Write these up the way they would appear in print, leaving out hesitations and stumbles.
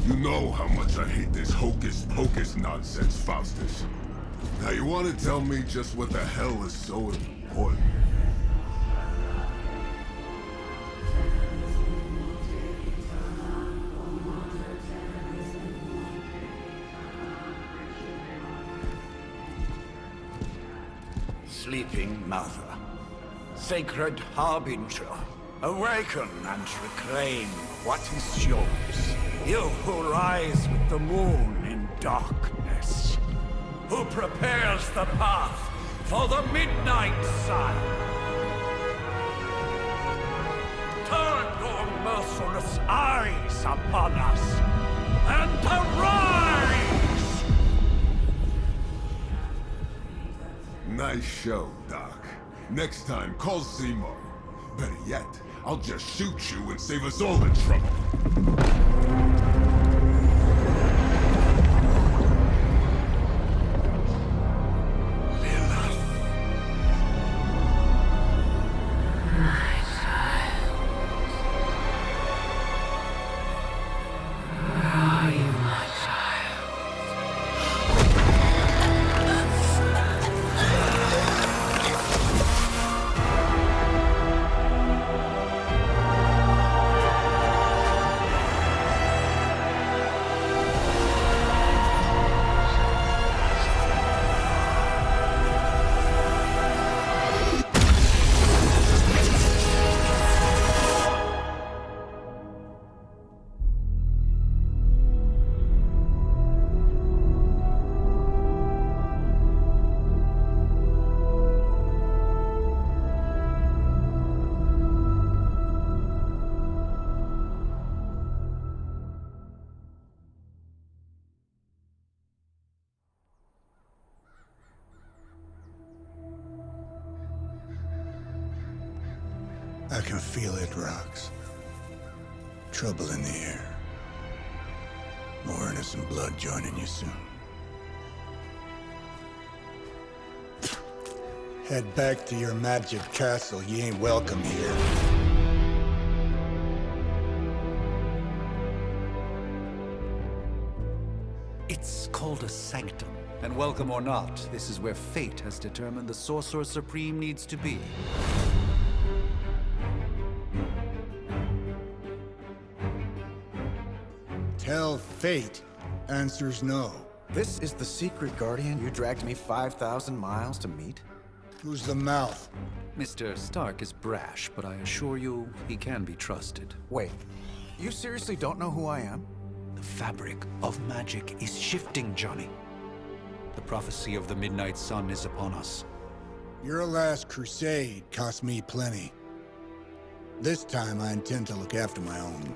You know how much I hate this hocus-pocus nonsense, Faustus. Now you want to tell me just what the hell is so important? Sleeping Mother, Sacred Harbinger, awaken and reclaim what is yours. You who rise with the moon in darkness, who prepares the path for the Midnight Sun. Turn your merciless eyes upon us, and arise! Nice show, Doc. Next time, call Seymour. Better yet, I'll just shoot you and save us all the trouble. I can feel it, Rox. Trouble in the air. More innocent blood joining you soon. Head back to your magic castle. You ain't welcome here. It's called a sanctum. And welcome or not, this is where fate has determined the Sorcerer Supreme needs to be. Tell fate. Answers no. This is the secret guardian you dragged me 5,000 miles to meet? Who's the mouth? Mr. Stark is brash, but I assure you, he can be trusted. Wait, you seriously don't know who I am? The fabric of magic is shifting, Johnny. The prophecy of the Midnight Sun is upon us. Your last crusade cost me plenty. This time I intend to look after my own.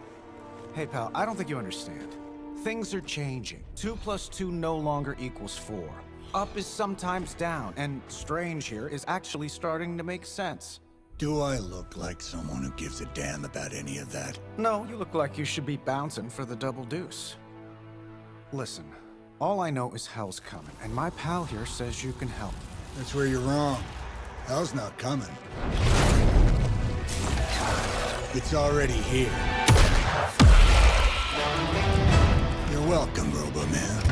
Hey pal, I don't think you understand. Things are changing. 2 + 2 no longer equals 4. Up is sometimes down, and strange here is actually starting to make sense. Do I look like someone who gives a damn about any of that? No, you look like you should be bouncing for the double deuce. Listen, all I know is hell's coming, and my pal here says you can help. That's where you're wrong. Hell's not coming. It's already here. You're welcome, Robo-Man.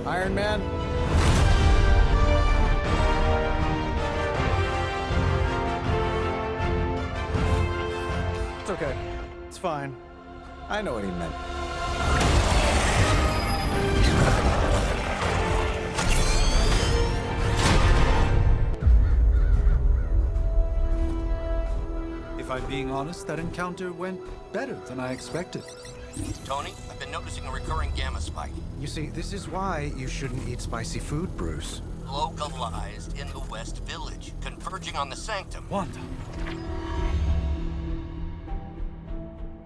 Iron Man? It's okay. It's fine. I know what he meant. If I'm being honest, that encounter went better than I expected. Tony, I've been noticing a recurring gamma spike. You see, this is why you shouldn't eat spicy food, Bruce. Localized in the West Village, converging on the Sanctum. Wanda.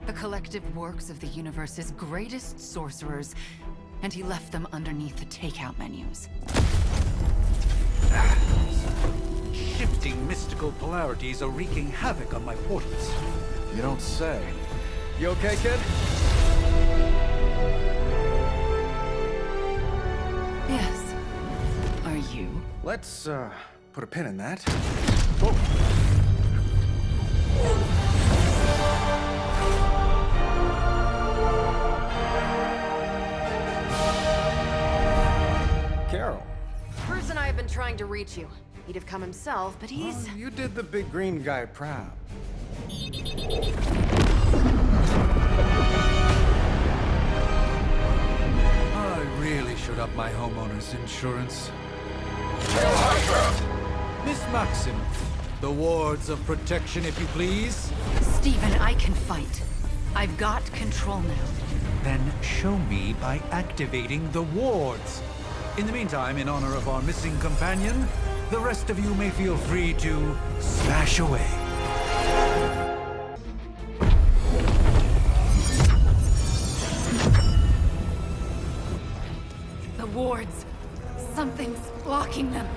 The collective works of the universe's greatest sorcerers, and he left them underneath the takeout menus. Shifting mystical polarities are wreaking havoc on my portals. You don't say. You okay, kid? Yes. Are you? Let's, put a pin in that. Whoa. to reach you. He'd have come himself, but he's... Oh, you did the big green guy proud. I really should up my homeowner's insurance. Miss Maximoff, the wards of protection, if you please. Stephen, I can fight. I've got control now. Then show me by activating the wards. In the meantime, in honor of our missing companion, the rest of you may feel free to smash away. The wards. Something's blocking them.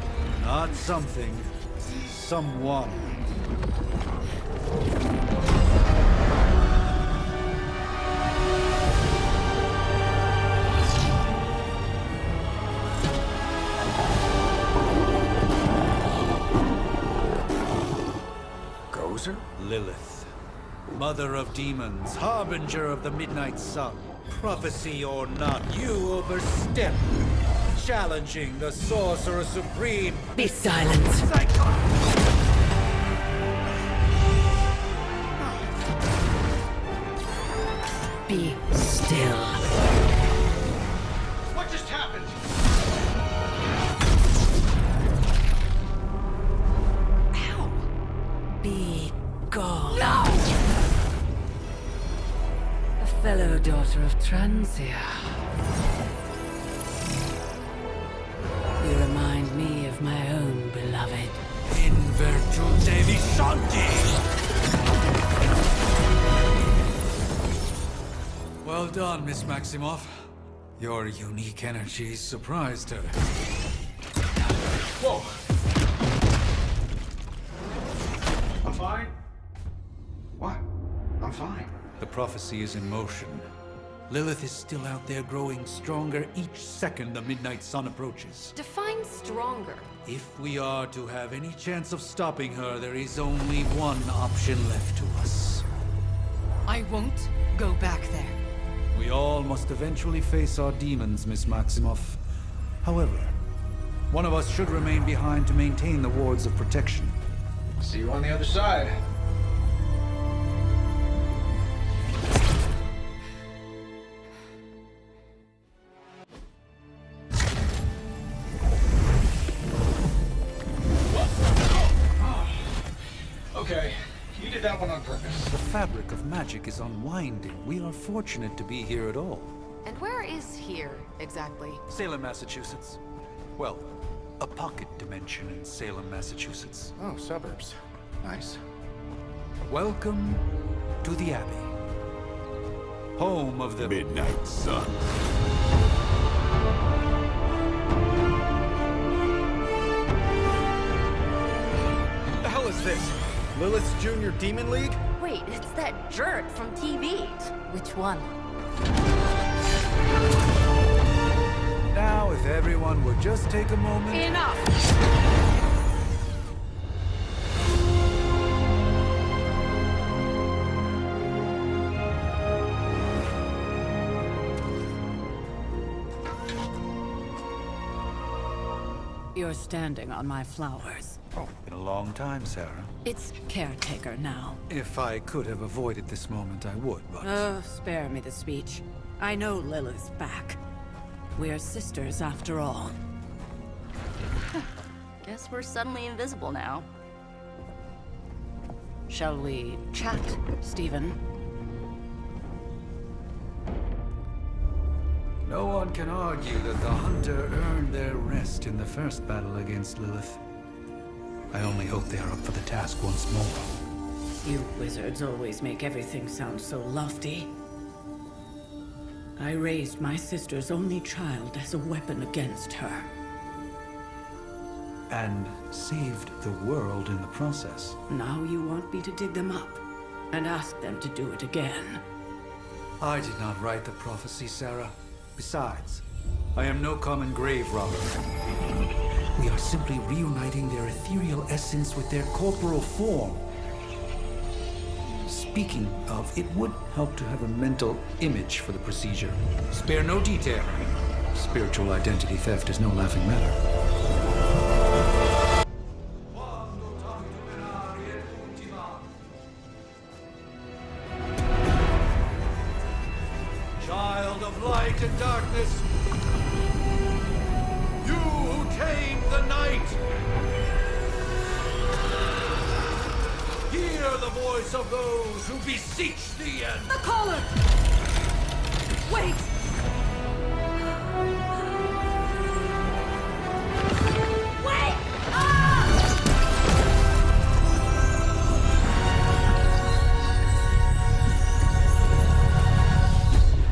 Not something. Someone. Gozer? Lilith. Mother of demons, harbinger of the midnight sun. Prophecy or not, you overstep. Challenging the Sorcerer Supreme. Be silent. Be still. What just happened? Ow. Be gone. No! A fellow daughter of Transia. You remind me of my own beloved. In virtute vishanti! Well done, Miss Maximoff. Your unique energies surprised her. Whoa! I'm fine. What? I'm fine. The prophecy is in motion. Lilith is still out there growing stronger each second the midnight sun approaches. Define stronger. If we are to have any chance of stopping her, there is only one option left to us. I won't go back there. We all must eventually face our demons, Miss Maximoff. However, one of us should remain behind to maintain the wards of protection. See you on the other side. Okay, you did that one on purpose. The fabric of magic is unwinding. We are fortunate to be here at all. And where is here, exactly? Salem, Massachusetts. Well, a pocket dimension in Salem, Massachusetts. Oh, suburbs. Nice. Welcome to the Abbey. Home of the Midnight Sun. What the hell is this? Lilith's Junior Demon League? Wait, it's that jerk from TV. Which one? Now, if everyone would just take a moment. Enough! You're standing on my flowers. Oh, been a long time, Sarah. It's caretaker now. If I could have avoided this moment, I would, but... Oh, spare me the speech. I know Lilith's back. We're sisters after all. Guess we're suddenly invisible now. Shall we chat, Stephen? No one can argue that the Hunter earned their rest in the first battle against Lilith. I only hope they are up for the task once more. You wizards always make everything sound so lofty. I raised my sister's only child as a weapon against her. And saved the world in the process. Now you want me to dig them up and ask them to do it again. I did not write the prophecy, Sarah. Besides, I am no common grave robber. We are simply reuniting their ethereal essence with their corporal form. Speaking of, it would help to have a mental image for the procedure. Spare no detail. Spiritual identity theft is no laughing matter. light and darkness. You who tame the night. Hear the voice of those who beseech the end. The caller! Wait! Wait!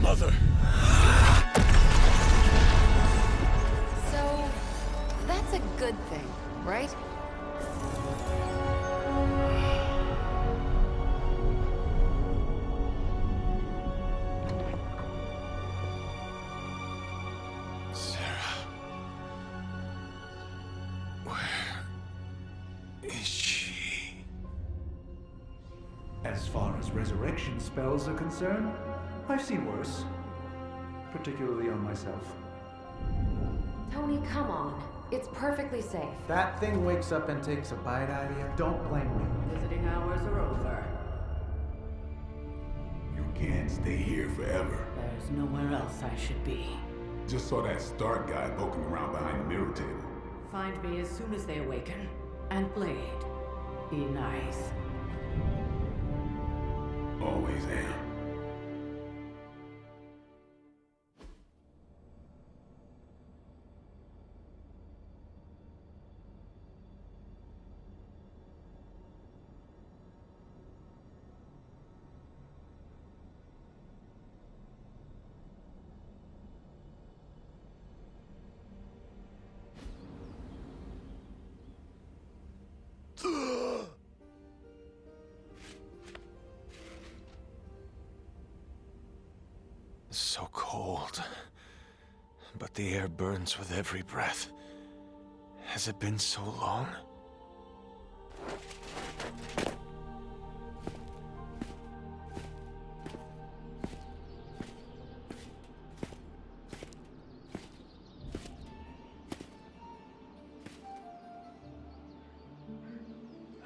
Mother! So, that's a good thing, right? Sarah. Where is she? As far as resurrection spells are concerned, I've seen worse. Particularly on myself. Tony, come on. It's perfectly safe. That thing wakes up and takes a bite out of you. Don't blame me. Visiting hours are over. You can't stay here forever. There's nowhere else I should be. Just saw that Stark guy poking around behind the mirror table. Find me as soon as they awaken. And Blade, be nice. Always am. So cold. But the air burns with every breath. Has it been so long?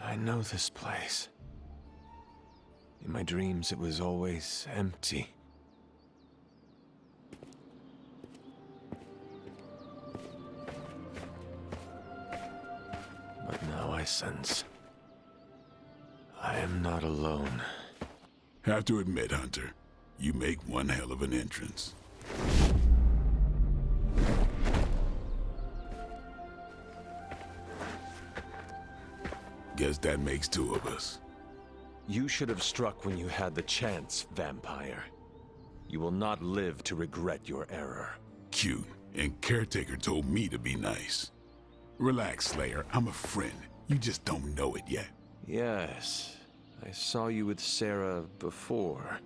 I know this place. In my dreams, it was always empty. But now I sense I am not alone. Have to admit, Hunter, you make one hell of an entrance. Guess that makes two of us. You should have struck when you had the chance, vampire. You will not live to regret your error. Cute, and Caretaker told me to be nice. Relax, Slayer, I'm a friend. You just don't know it yet. Yes, I saw you with Sarah before.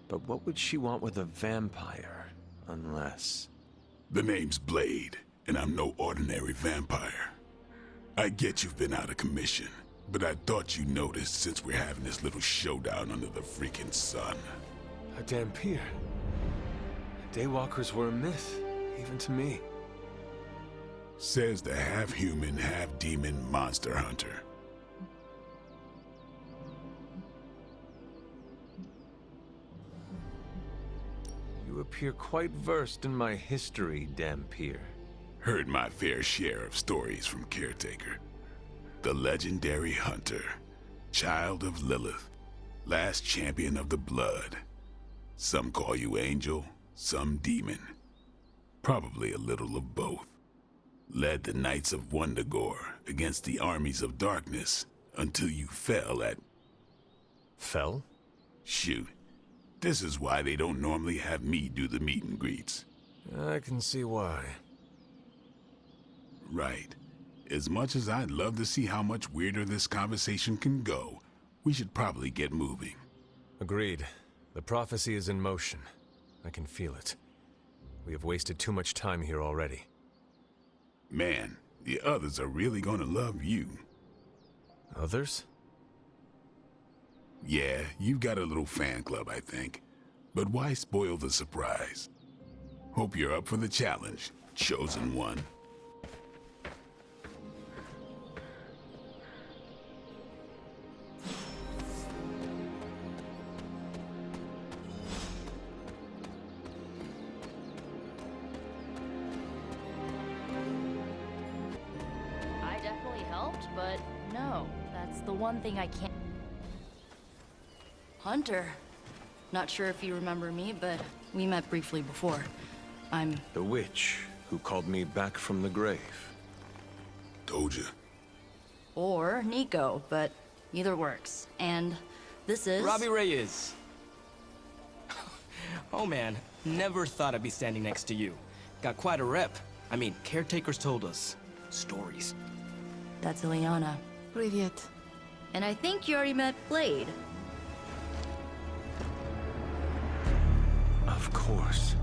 But what would she want with a vampire, unless... The name's Blade, and I'm no ordinary vampire. I get you've been out of commission, but I thought you noticed since we're having this little showdown under the freaking sun. A Dhampir. Daywalkers were a myth, even to me. Says the half-human, half-demon monster hunter. You appear quite versed in my history, Dhampir. Heard my fair share of stories from Caretaker. The legendary hunter, child of Lilith, last champion of the blood. Some call you angel, some demon. Probably a little of both. Led the Knights of Wundagore against the armies of darkness until you fell at... Fell? Shoot. This is why they don't normally have me do the meet and greets. I can see why. Right. As much as I'd love to see how much weirder this conversation can go, we should probably get moving. Agreed. The prophecy is in motion. I can feel it. We have wasted too much time here already. Man, the others are really gonna love you. Others? Yeah, you've got a little fan club, I think. But why spoil the surprise? Hope you're up for the challenge, chosen one. helped, but no, that's the one thing I can't. Hunter. Not sure if you remember me, but we met briefly before. I'm... The witch who called me back from the grave. Told you. Or Nico, but either works. And this is... Robbie Reyes. Oh man, never thought I'd be standing next to you. Got quite a rep. I mean, caretakers told us stories. That's Ileana. Привет. And I think you already met Blade. Of course.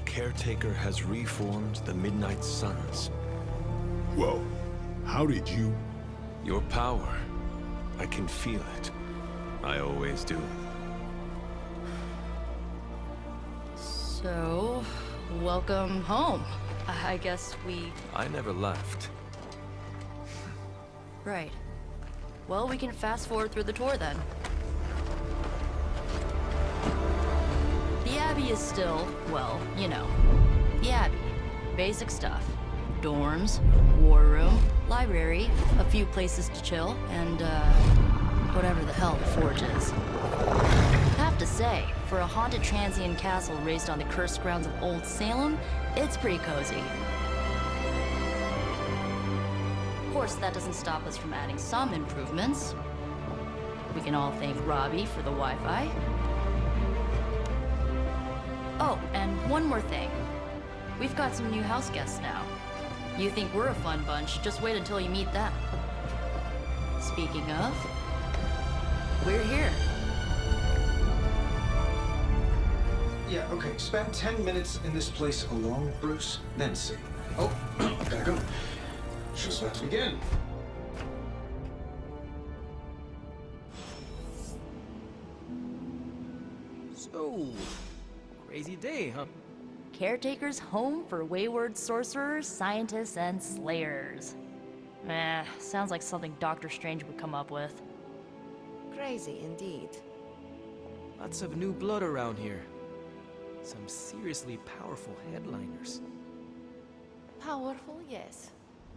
Caretaker has reformed the Midnight Suns. Whoa. How did you... Your power. I can feel it. I always do. So, welcome home. I guess we... I never left. Right. Well, we can fast forward through the tour then. The Abbey is still, well, you know, the Abbey. Basic stuff. Dorms, war room, library, a few places to chill, and, whatever the hell the Forge is. Have to say, for a haunted transient castle raised on the cursed grounds of Old Salem, it's pretty cozy. Of course, that doesn't stop us from adding some improvements. We can all thank Robbie for the Wi-Fi. Oh, and one more thing. We've got some new house guests now. You think we're a fun bunch, just wait until you meet them. Speaking of, we're here. Yeah, okay. Spend 10 minutes in this place alone, Bruce, then see. Oh, gotta go. Show's about to begin. So, crazy day, huh? Caretaker's home for wayward sorcerers, scientists, and slayers. Sounds like something Doctor Strange would come up with. Crazy indeed. Lots of new blood around here. Some seriously powerful headliners. Powerful, yes.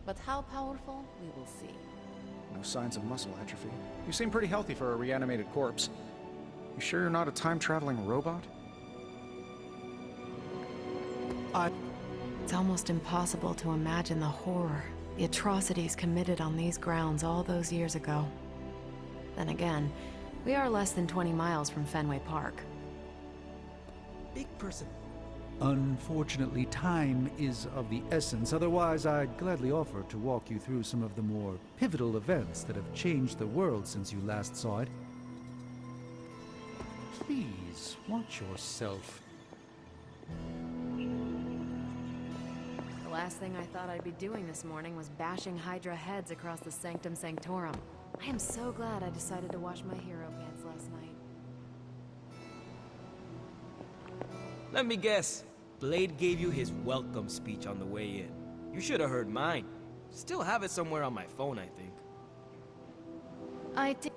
But how powerful, we will see. No signs of muscle atrophy. You seem pretty healthy for a reanimated corpse. You sure you're not a time-traveling robot? It's almost impossible to imagine the horror, the atrocities committed on these grounds all those years ago. Then again, we are less than 20 miles from Fenway Park. Big person. Unfortunately, time is of the essence. Otherwise, I'd gladly offer to walk you through some of the more pivotal events that have changed the world since you last saw it. Please, watch yourself. The last thing I thought I'd be doing this morning was bashing Hydra heads across the Sanctum Sanctorum. I am so glad I decided to wash my hero pants last night. Let me guess. Blade gave you his welcome speech on the way in. You should have heard mine. Still have it somewhere on my phone, I think. I think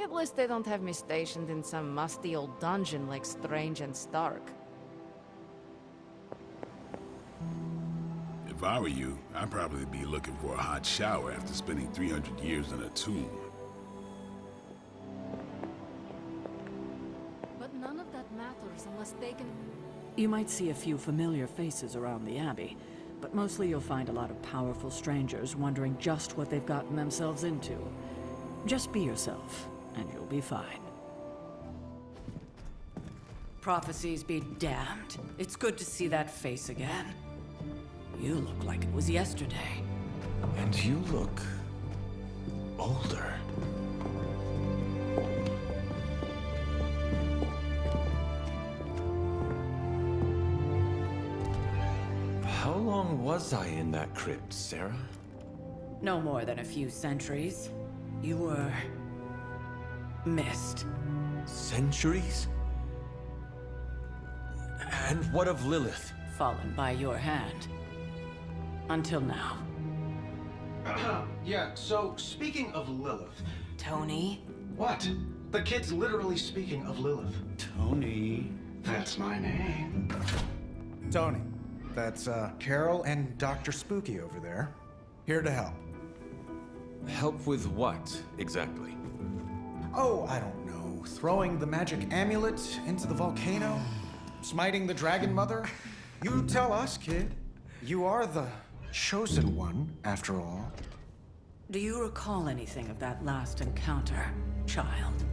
at least they don't have me stationed in some musty old dungeon like Strange and Stark. If I were you, I'd probably be looking for a hot shower after spending 300 years in a tomb. But none of that matters unless they can... You might see a few familiar faces around the Abbey, but mostly you'll find a lot of powerful strangers wondering just what they've gotten themselves into. Just be yourself, and you'll be fine. Prophecies be damned. It's good to see that face again. You look like it was yesterday. And you look... older. How long was I in that crypt, Sarah? No more than a few centuries. You were... missed. Centuries? And what of Lilith? Fallen by your hand. Until now. Yeah, so speaking of Lilith... Tony? What? The kid's literally speaking of Lilith. Tony. That's my name. Tony. That's, Carol and Dr. Spooky over there. Here to help. Help with what, exactly? Oh, I don't know. Throwing the magic amulet into the volcano? Smiting the Dragon Mother? You tell us, kid. You are the chosen one, after all. Do you recall anything of that last encounter, child?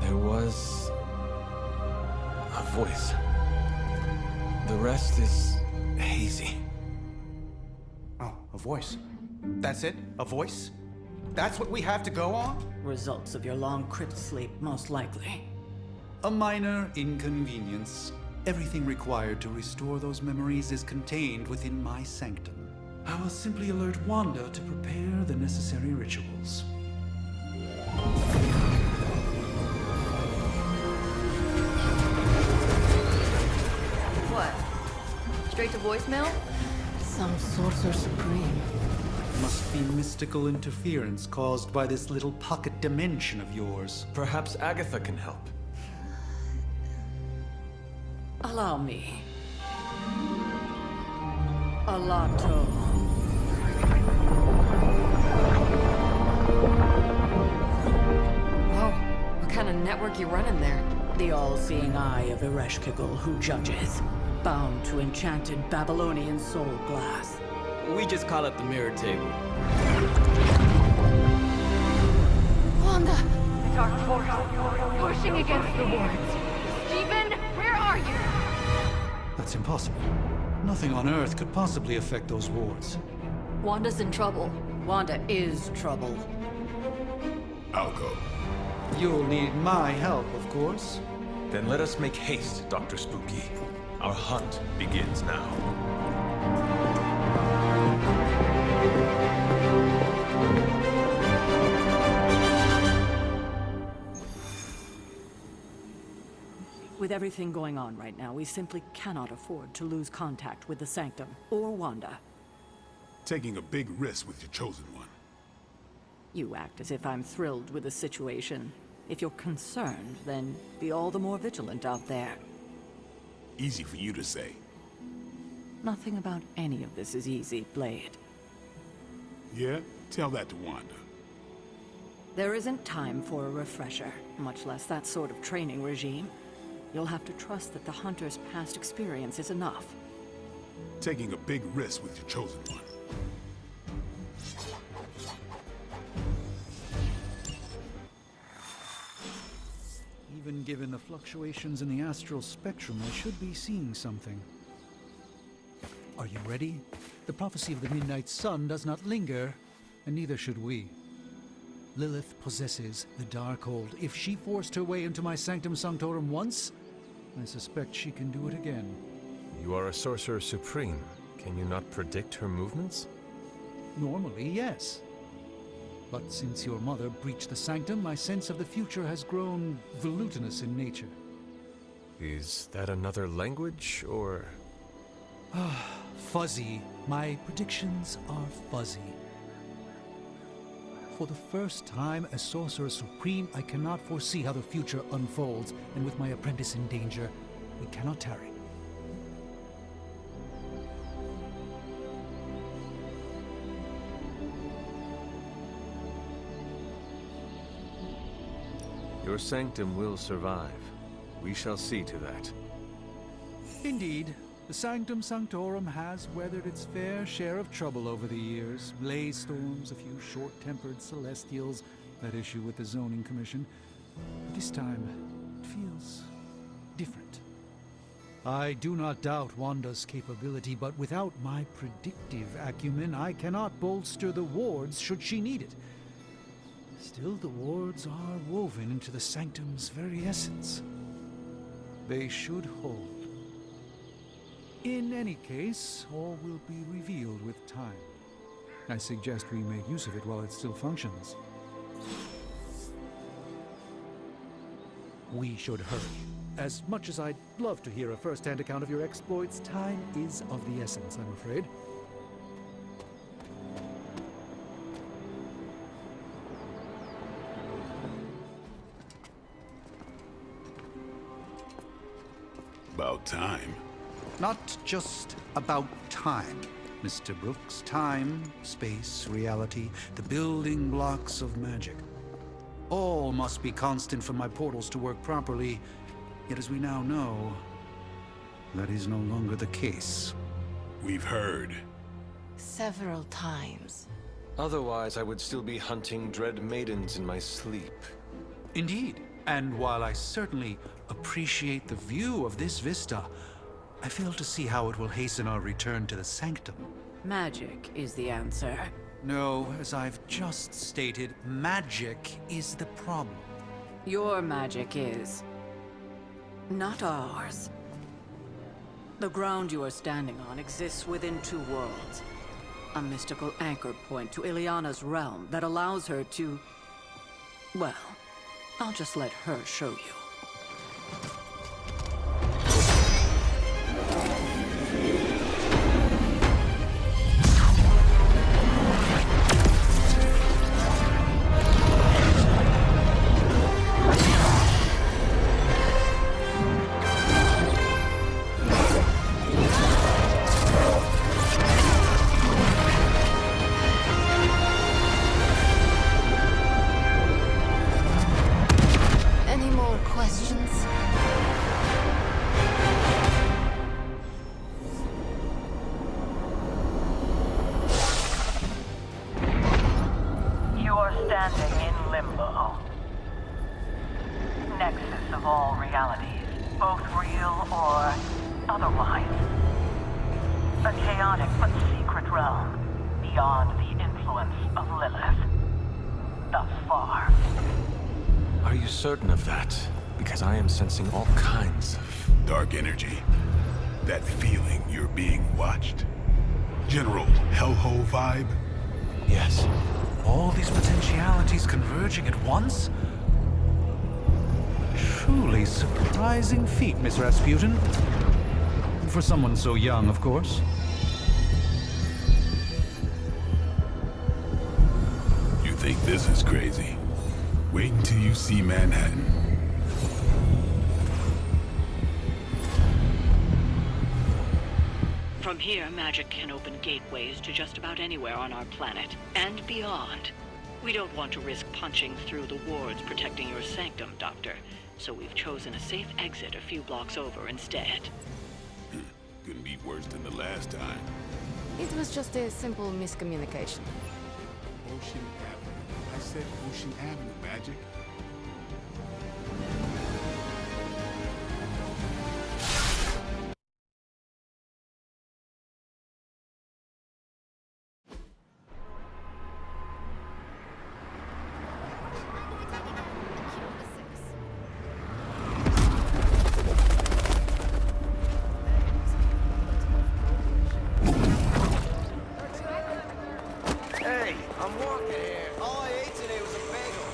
There was... a voice. The rest is hazy. Oh, a voice. That's it? A voice? That's what we have to go on? Results of your long crypt sleep, most likely. A minor inconvenience. Everything required to restore those memories is contained within my sanctum. I will simply alert Wanda to prepare the necessary rituals. What? Straight to voicemail? Some Sorcerer Supreme. Must be mystical interference caused by this little pocket dimension of yours. Perhaps Agatha can help. Allow me. Alato. Whoa, what kind of network you running there? The all-seeing eye of Ereshkigal who judges, bound to enchanted Babylonian soul glass. We just call it the mirror table. Wanda! Dark force, pushing against the wards. Stephen, where are you? That's impossible. Nothing on Earth could possibly affect those wards. Wanda's in trouble. Wanda is trouble. I'll go. You'll need my help, of course. Then let us make haste, Dr. Spooky. Our hunt begins now. With everything going on right now, we simply cannot afford to lose contact with the Sanctum or Wanda. Taking a big risk with your chosen one. You act as if I'm thrilled with the situation. If you're concerned, then be all the more vigilant out there. Easy for you to say. Nothing about any of this is easy, Blade. Yeah? Tell that to Wanda. There isn't time for a refresher, much less that sort of training regime. You'll have to trust that the Hunter's past experience is enough. Taking a big risk with your chosen one. Even given the fluctuations in the astral spectrum, I should be seeing something. Are you ready? The prophecy of the Midnight Sun does not linger, and neither should we. Lilith possesses the Darkhold. If she forced her way into my Sanctum Sanctorum once, I suspect she can do it again. You are a Sorcerer Supreme. Can you not predict her movements? Normally, yes. But since your mother breached the Sanctum, my sense of the future has grown volutinous in nature. Is that another language, or...? Fuzzy. My predictions are fuzzy. For the first time as Sorcerer Supreme, I cannot foresee how the future unfolds, and with my apprentice in danger, we cannot tarry. Your sanctum will survive. We shall see to that. Indeed. The Sanctum Sanctorum has weathered its fair share of trouble over the years. Blaze storms, a few short-tempered celestials, that issue with the Zoning Commission. But this time, it feels different. I do not doubt Wanda's capability, but without my predictive acumen, I cannot bolster the wards should she need it. Still, the wards are woven into the Sanctum's very essence. They should hold. In any case, all will be revealed with time. I suggest we make use of it while it still functions. We should hurry. As much as I'd love to hear a first-hand account of your exploits, time is of the essence, I'm afraid. About time. Not just about time. Mr. Brooks. Time, space, reality, the building blocks of magic. All must be constant for my portals to work properly. Yet as we now know, that is no longer the case. We've heard. Several times. Otherwise, I would still be hunting dread maidens in my sleep. Indeed. And while I certainly appreciate the view of this vista, I fail to see how it will hasten our return to the Sanctum. Magic is the answer. No, as I've just stated, magic is the problem. Your magic is... not ours. The ground you are standing on exists within two worlds. A mystical anchor point to Ileana's realm that allows her to... well, I'll just let her show you. Any more questions? You are standing in limbo. Nexus of all realities, both real or otherwise. A chaotic but secret realm, beyond the influence of Lilith. Thus far. Are you certain of that? Because I am sensing all kinds of... Dark energy. That feeling you're being watched. General hellhole vibe? Yes. All these potentialities converging at once? Truly surprising feat, Miss Rasputin. For someone so young, of course. You think this is crazy? Wait until you see Manhattan. From here, magic can open gateways to just about anywhere on our planet, and beyond. We don't want to risk punching through the wards protecting your sanctum, Doctor, so we've chosen a safe exit a few blocks over instead. Couldn't be worse than the last time. It was just a simple miscommunication. Ocean Avenue. I said Ocean Avenue, Magic. Hey, I'm walking here. All I ate today was a bagel.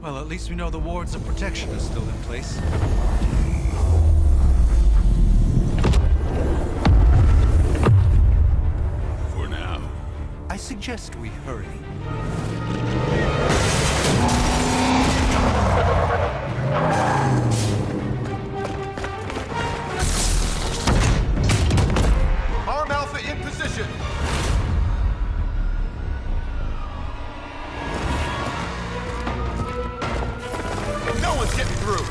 Well, at least we know the wards of protection are still in place. For now. I suggest we hurry. Arm Alpha in position. No one's getting through.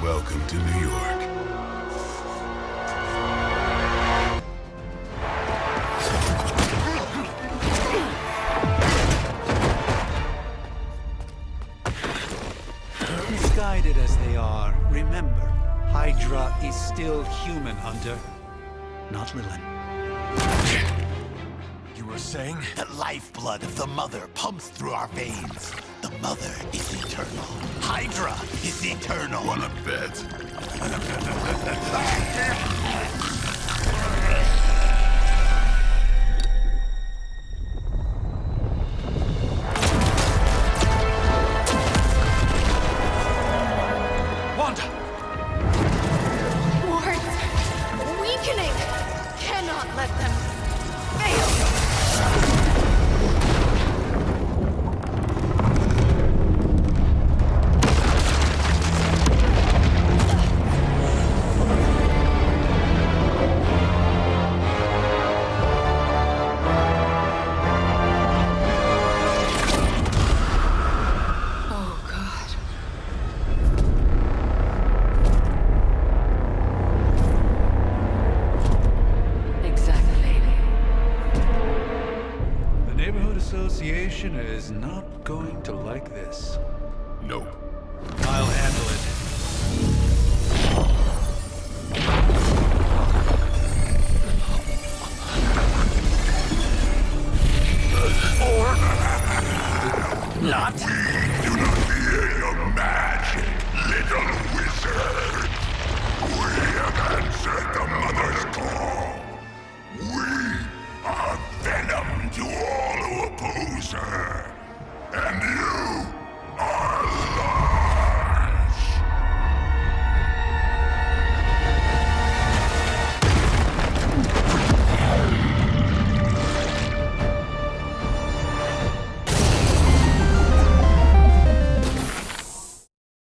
Welcome to New York. Misguided as they are, remember, Hydra is still human, Hunter. Not Lilith. You were saying? The lifeblood of the Mother pumps through our veins. The Mother is eternal. Hydra is eternal. Wanna bet? Wanda! Wards! Association is not going to like this. No. I'll handle it. Or not.